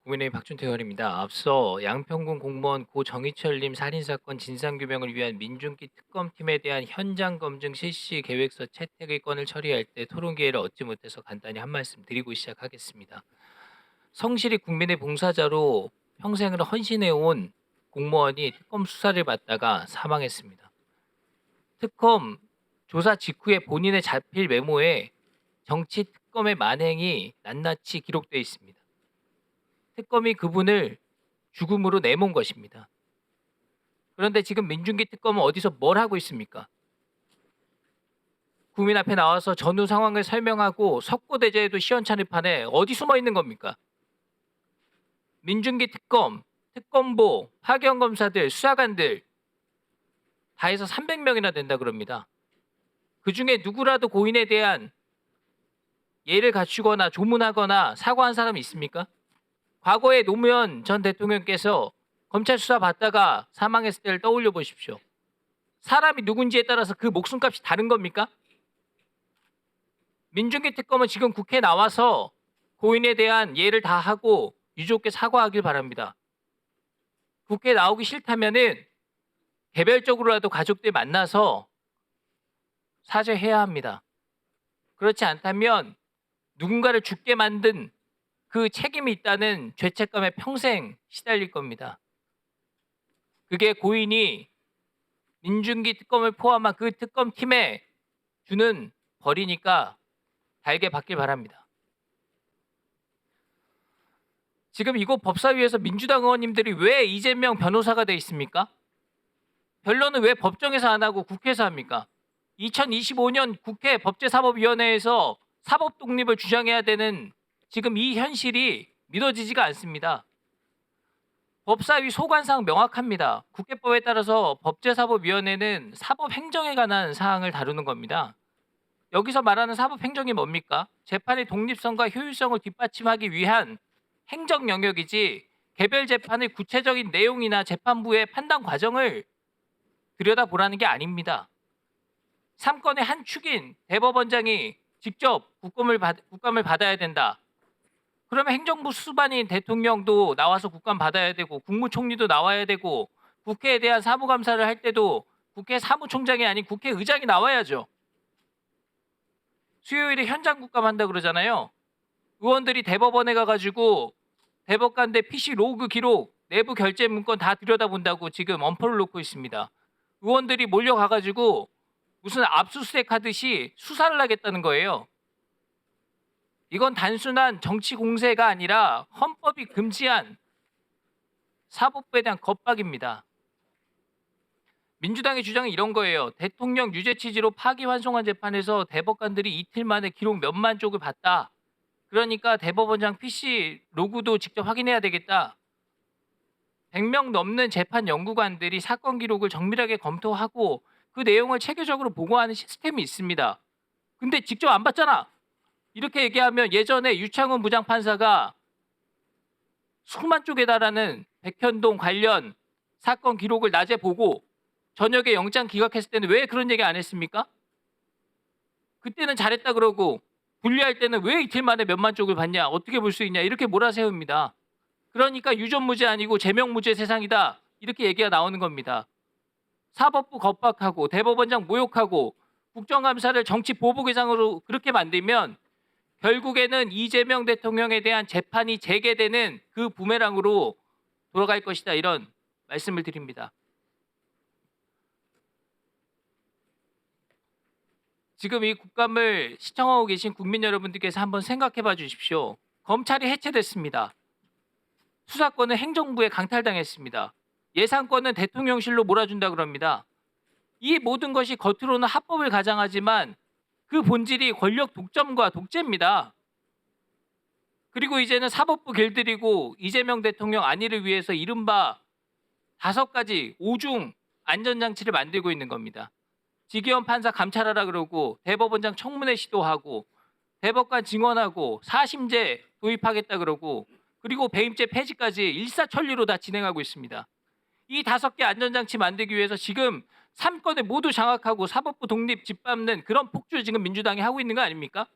국민의힘 박준태 의원입니다. 앞서 양평군 공무원 고 정희철님 살인사건 진상규명을 위한 민중기 특검팀에 대한 현장 검증 실시 계획서 채택의 건을 처리할 때 토론 기회를 얻지 못해서 간단히 한 말씀 드리고 시작하겠습니다. 성실히 국민의 봉사자로 평생을 헌신해온 공무원이 특검 수사를 받다가 사망했습니다. 특검 조사 직후에 본인의 자필 메모에 정치 특검의 만행이 낱낱이 기록되어 있습니다. 특검이 그분을 죽음으로 내몬 것입니다. 그런데 지금 민중기 특검은 어디서 뭘 하고 있습니까? 국민 앞에 나와서 전후 상황을 설명하고 석고대죄에도 시원찮을판에 어디 숨어 있는 겁니까? 민중기 특검, 특검보, 파견검사들, 수사관들 다 해서 300명이나 된다 그럽니다. 그중에 누구라도 고인에 대한 예를 갖추거나 조문하거나 사과한 사람이 있습니까? 과거에 노무현 전 대통령께서 검찰 수사 받다가 사망했을 때를 떠올려 보십시오. 사람이 누군지에 따라서 그 목숨값이 다른 겁니까? 민중기 특검은 지금 국회에 나와서 고인에 대한 예를 다 하고 유족께 사과하길 바랍니다. 국회에 나오기 싫다면은 개별적으로라도 가족들 만나서 사죄해야 합니다. 그렇지 않다면 누군가를 죽게 만든 그 책임이 있다는 죄책감에 평생 시달릴 겁니다. 그게 고인이 민중기 특검을 포함한 그 특검팀에 주는 벌이니까 달게 받길 바랍니다. 지금 이곳 법사위에서 민주당 의원님들이 왜 이재명 변호사가 돼 있습니까? 변론은 왜 법정에서 안 하고 국회에서 합니까? 2025년 국회 법제사법위원회에서 사법 독립을 주장해야 되는 지금 이 현실이 믿어지지가 않습니다. 법사위 소관사항 명확합니다. 국회법에 따라서 법제사법위원회는 사법행정에 관한 사항을 다루는 겁니다. 여기서 말하는 사법행정이 뭡니까? 재판의 독립성과 효율성을 뒷받침하기 위한 행정 영역이지 개별 재판의 구체적인 내용이나 재판부의 판단 과정을 들여다보라는 게 아닙니다. 삼권의 한 축인 대법원장이 직접 국감을 받아야 된다. 그러면 행정부 수반인 대통령도 나와서 국감 받아야 되고 국무총리도 나와야 되고 국회에 대한 사무감사를 할 때도 국회 사무총장이 아닌 국회의장이 나와야죠. 수요일에 현장 국감한다 그러잖아요. 의원들이 대법원에 가가지고 대법관대 PC 로그 기록, 내부 결제 문건 다 들여다본다고 지금 엄포를 놓고 있습니다. 의원들이 몰려가가지고 무슨 압수수색 하듯이 수사를 하겠다는 거예요. 이건 단순한 정치 공세가 아니라 헌법이 금지한 사법부에 대한 겁박입니다. 민주당의 주장은 이런 거예요. 대통령 유죄 취지로 파기환송한 재판에서 대법관들이 이틀 만에 기록 몇만 쪽을 봤다. 그러니까 대법원장 PC 로그도 직접 확인해야 되겠다. 100명 넘는 재판 연구관들이 사건 기록을 정밀하게 검토하고 그 내용을 체계적으로 보고하는 시스템이 있습니다. 근데 직접 안 봤잖아. 이렇게 얘기하면 예전에 유창훈 부장판사가 수만 쪽에 달하는 백현동 관련 사건 기록을 낮에 보고 저녁에 영장 기각했을 때는 왜 그런 얘기 안 했습니까? 그때는 잘했다 그러고 분리할 때는 왜 이틀 만에 몇만 쪽을 봤냐, 어떻게 볼 수 있냐 이렇게 몰아세웁니다. 그러니까 유전무죄 아니고 제명무죄 세상이다 이렇게 얘기가 나오는 겁니다. 사법부 겁박하고 대법원장 모욕하고 국정감사를 정치 보복의장으로 그렇게 만들면 결국에는 이재명 대통령에 대한 재판이 재개되는 그 부메랑으로 돌아갈 것이다 이런 말씀을 드립니다. 지금 이 국감을 시청하고 계신 국민 여러분들께서 한번 생각해 봐 주십시오. 검찰이 해체됐습니다. 수사권은 행정부에 강탈당했습니다. 예산권은 대통령실로 몰아준다 그럽니다. 이 모든 것이 겉으로는 합법을 가장하지만 그 본질이 권력 독점과 독재입니다. 그리고 이제는 사법부 길들이고 이재명 대통령 안위를 위해서 이른바 5가지 5중 안전장치를 만들고 있는 겁니다. 지기현 판사 감찰하라 그러고 대법원장 청문회 시도하고 대법관 증언하고 사심제 도입하겠다 그러고 그리고 배임죄 폐지까지 일사천리로 다 진행하고 있습니다. 이 5개 안전장치 만들기 위해서 지금 3건을 모두 장악하고 사법부 독립 짓밟는 그런 폭주를 지금 민주당이 하고 있는 거 아닙니까?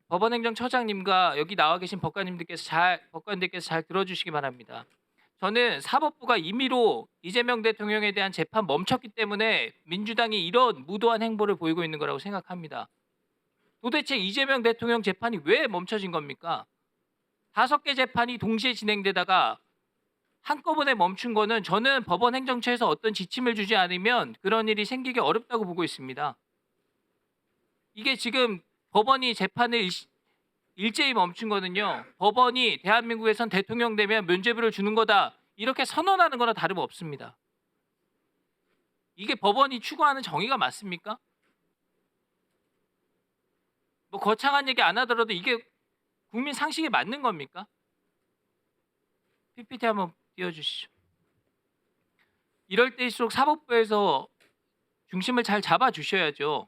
법원행정처장님과 여기 나와 계신 법관님들께서 잘 들어주시기 바랍니다. 저는 사법부가 임의로 이재명 대통령에 대한 재판 멈췄기 때문에 민주당이 이런 무도한 행보를 보이고 있는 거라고 생각합니다. 도대체 이재명 대통령 재판이 왜 멈춰진 겁니까? 5개 재판이 동시에 진행되다가 한꺼번에 멈춘 거는 저는 법원 행정처에서 어떤 지침을 주지 않으면 그런 일이 생기기 어렵다고 보고 있습니다. 이게 지금 법원이 재판을 일제히 멈춘 거는요. 법원이 대한민국에선 대통령 되면 면죄부를 주는 거다. 이렇게 선언하는 거나 다름없습니다. 이게 법원이 추구하는 정의가 맞습니까? 뭐 거창한 얘기 안 하더라도 이게 국민 상식에 맞는 겁니까? PPT 한번 띄워주시죠. 이럴 때일수록 사법부에서 중심을 잘 잡아주셔야죠.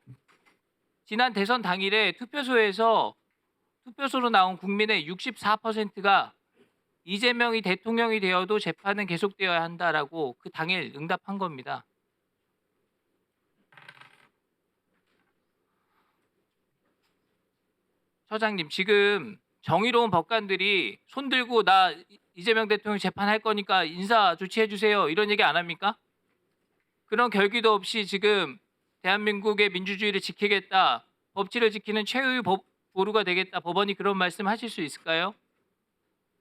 지난 대선 당일에 투표소로 나온 국민의 64%가 이재명이 대통령이 되어도 재판은 계속되어야 한다라고 그 당일 응답한 겁니다. 처장님, 지금 정의로운 법관들이 손들고 나 이재명 대통령 재판할 거니까 인사 조치해 주세요 이런 얘기 안 합니까? 그런 결기도 없이 지금 대한민국의 민주주의를 지키겠다, 법치를 지키는 최후의 보루가 되겠다, 법원이 그런 말씀 하실 수 있을까요?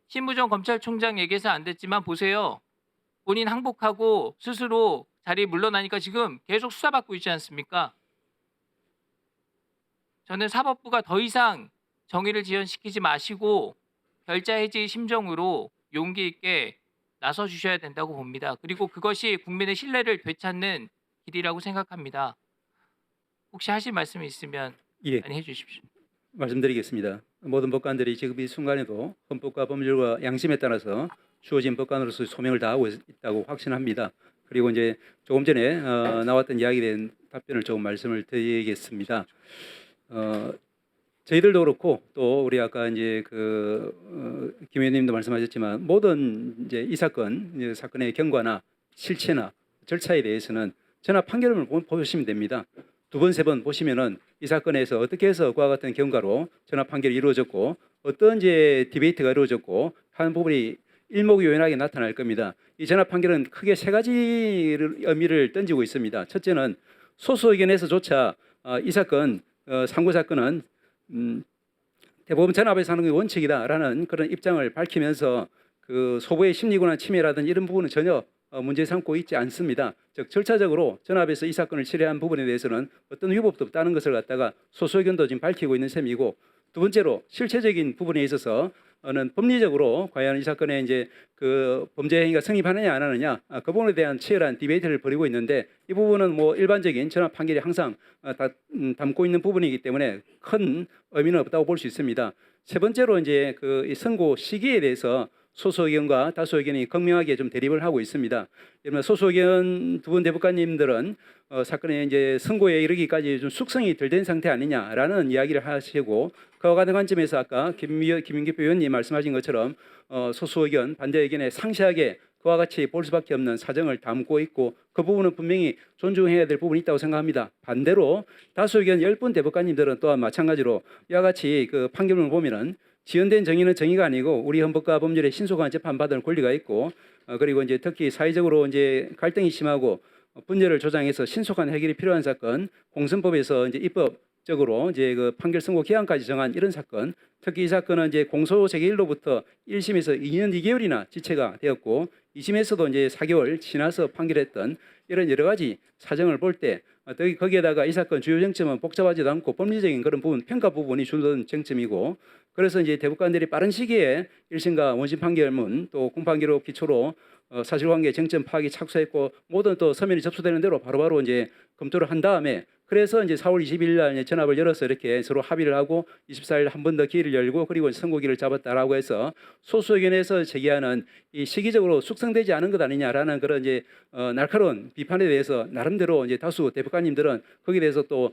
신부정 검찰총장 얘기해서 안 됐지만 보세요. 본인 항복하고 스스로 자리에 물러나니까 지금 계속 수사받고 있지 않습니까? 저는 사법부가 더 이상 정의를 지연시키지 마시고 결자해지의 심정으로 용기 있게 나서 주셔야 된다고 봅니다. 그리고 그것이 국민의 신뢰를 되찾는 길이라고 생각합니다. 혹시 하실 말씀이 있으면 예, 많이 해주십시오. 말씀드리겠습니다. 모든 법관들이 지금 이 순간에도 헌법과 법률과 양심에 따라서 주어진 법관으로서 소명을 다하고 있다고 확신합니다. 그리고 이제 조금 전에 나왔던 이야기에 대한 답변을 조금 말씀을 드리겠습니다. 저희들도 그렇고 또 우리 아까 이제 김 의원님도 말씀하셨지만 모든 이제 이 사건의 경과나 실체나 절차에 대해서는 전화 판결문을 보시면 됩니다. 2번, 3번 보시면은 이 사건에서 어떻게 해서 그와 같은 경과로 전화 판결이 이루어졌고 어떤 이제 디베이트가 이루어졌고 하는 부분이 일목요연하게 나타날 겁니다. 이 전화 판결은 크게 3가지 의미를 던지고 있습니다. 첫째는 소수 의견에서조차 이 사건 상고 사건은 대법원 전압에서 하는 게 원칙이다라는 그런 입장을 밝히면서 그 소부의 심리권한 침해라든지 이런 부분은 전혀 문제 삼고 있지 않습니다. 즉 절차적으로 전압에서 이 사건을 처리한 부분에 대해서는 어떤 위법도 없다는 것을 갖다가 소수 의견도 지금 밝히고 있는 셈이고, 두 번째로 실체적인 부분에 있어서는 법리적으로 과연 이 사건에 이제 그 범죄 행위가 성립하느냐 안 하느냐 그 부분에 대한 치열한 디베이트를 벌이고 있는데, 이 부분은 뭐 일반적인 전압 판결이 항상 담고 있는 부분이기 때문에 큰 의미는 없다고 볼 수 있습니다. 세 번째로 이제 그 선고 시기에 대해서 소수 의견과 다수 의견이 극명하게 좀 대립을 하고 있습니다. 소수 의견 2분 대법관님들은 사건의 이제 선고에 이르기까지 좀 숙성이 덜 된 상태 아니냐라는 이야기를 하시고, 그와 같은 관점에서 아까 김민규 의원님 말씀하신 것처럼 소수 의견, 반대 의견에 상세하게 그와 같이 볼 수밖에 없는 사정을 담고 있고, 그 부분은 분명히 존중해야 될 부분이 있다고 생각합니다. 반대로 다수 의견 10분 대법관님들은 또한 마찬가지로 이와 같이 그 판결문을 보면은 지연된 정의는 정의가 아니고 우리 헌법과 법률에 신속한 재판받을 권리가 있고, 그리고 이제 특히 사회적으로 이제 갈등이 심하고 분열을 조장해서 신속한 해결이 필요한 사건, 공선법에서 이제 입법적으로 이제 그 판결 선고 기한까지 정한 이런 사건, 특히 이 사건은 이제 공소 제기일로부터 1심에서 2년 2개월이나 지체가 되었고 2심에서도 이제 4개월 지나서 판결했던 이런 여러 가지 사정을 볼 때, 거기에다가 이 사건 주요 쟁점은 복잡하지도 않고 법리적인 그런 부분, 평가 부분이 주된 쟁점이고, 그래서 이제 대법관들이 빠른 시기에 1심과 원심 판결문 또 공판기록 기초로 사실관계 쟁점 파악이 착수했고, 모든 또 서면이 접수되는 대로 바로바로 이제 검토를 한 다음에, 그래서 이제 4월 20일 날 전압을 열어서 이렇게 서로 합의를 하고 24일 한 번 더 기회를 열고 그리고 선고기를 잡았다라고 해서 소수 의견에서 제기하는 이 시기적으로 숙성되지 않은 것 아니냐라는 그런 이제 날카로운 비판에 대해서 나름대로 이제 다수 대법관님들은 거기에 대해서 또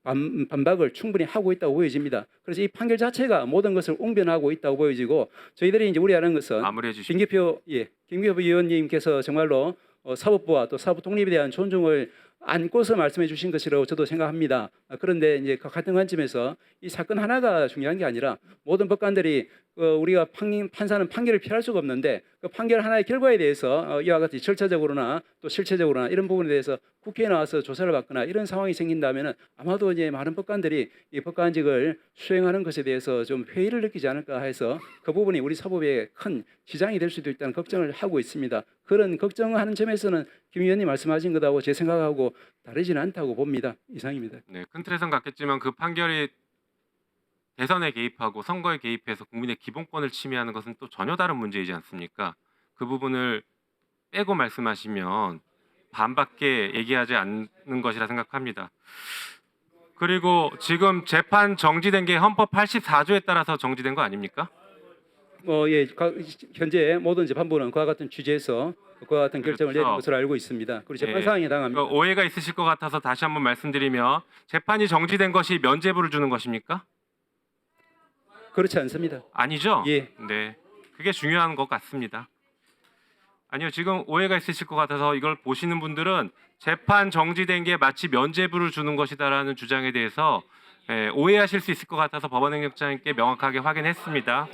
반박을 충분히 하고 있다고 보여집니다. 그래서 이 판결 자체가 모든 것을 웅변하고 있다고 보여지고, 저희들이 이제 우려하는 것은 마무리해 주십시오. 김기표 의원님께서 정말로 사법부와 또 사법 독립에 대한 존중을 안고서 말씀해 주신 것이라고 저도 생각합니다. 그런데 이제 그 같은 관점에서 이 사건 하나가 중요한 게 아니라 모든 법관들이 우리가 판사는 판결을 피할 수가 없는데 그 판결 하나의 결과에 대해서 이와 같이 절차적으로나 또 실체적으로나 이런 부분에 대해서 국회에 나와서 조사를 받거나 이런 상황이 생긴다면 아마도 이제 많은 법관들이 이 법관직을 수행하는 것에 대해서 좀 회의를 느끼지 않을까 해서 그 부분이 우리 사법에 큰 지장이 될 수도 있다는 걱정을 하고 있습니다. 그런 걱정하는 점에서는 김 의원님 말씀하신 것하고 제 생각하고 다르지는 않다고 봅니다. 이상입니다. 네, 큰 틀에선 같겠지만 그 판결이 대선에 개입하고 선거에 개입해서 국민의 기본권을 침해하는 것은 또 전혀 다른 문제이지 않습니까? 그 부분을 빼고 말씀하시면 반밖에 얘기하지 않는 것이라 생각합니다. 그리고 지금 재판 정지된 게 헌법 84조에 따라서 정지된 거 아닙니까? 예, 현재 모든 재판부는 그와 같은 취지에서 그와 같은 결정을 그렇죠. 내린 것으로 알고 있습니다. 그리고 재판 예. 사항에 해당합니다. 오해가 있으실 것 같아서 다시 한번 말씀드리면 재판이 정지된 것이 면죄부를 주는 것입니까? 그렇지 않습니다. 아니죠? 예. 네. 그게 중요한 것 같습니다. 아니요. 지금 오해가 있으실 것 같아서 이걸 보시는 분들은 재판 정지된 게 마치 면죄부를 주는 것이다라는 주장에 대해서 오해하실 수 있을 것 같아서 법원행정처장님께 명확하게 확인했습니다.